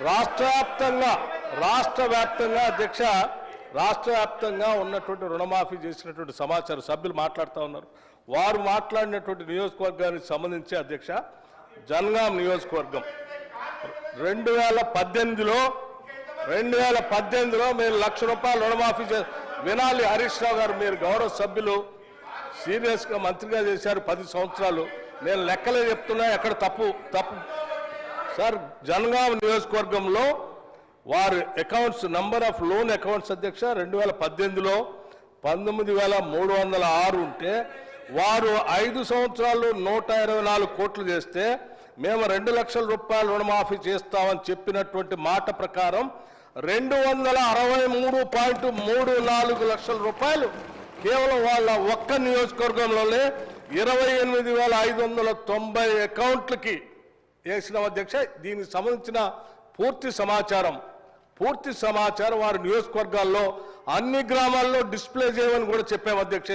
రాష్ట్ర వ్యాప్తంగా అధ్యక్ష రాష్ట్ర వ్యాప్తంగా ఉన్నటువంటి రుణమాఫీ చేసినటువంటి సమాచారం సభ్యులు మాట్లాడుతూ ఉన్నారు. వారు మాట్లాడినటువంటి నియోజకవర్గానికి సంబంధించి అధ్యక్ష జనగాం నియోజకవర్గం 2018లో మీరు ₹1,00,000 రుణమాఫీ వినాలి. హరీష్ రావు గారు మీరు గౌరవ సభ్యులు సీరియస్గా మంత్రిగా చేశారు 10 సంవత్సరాలు. నేను లెక్కలే చెప్తున్నా, ఎక్కడ తప్పు సార్. జనగాం నియోజకవర్గంలో వారి accounts number of loan accounts అధ్యక్ష 2018లో 19,306 ఉంటే వారు 5 సంవత్సరాలు 124 కోట్లు చేస్తే మేము ₹2,00,000 రుణమాఫీ చేస్తామని చెప్పినటువంటి మాట ప్రకారం 263.34 లక్షల రూపాయలు కేవలం వాళ్ళ ఒక్క నియోజకవర్గంలోనే 28,590 అకౌంట్లకి వేసిన అధ్యక్ష. దీనికి సంబంధించిన పూర్తి సమాచారం వారి నియోజకవర్గాల్లో అన్ని గ్రామాల్లో డిస్ప్లే చేయమని కూడా చెప్పాము అధ్యక్ష.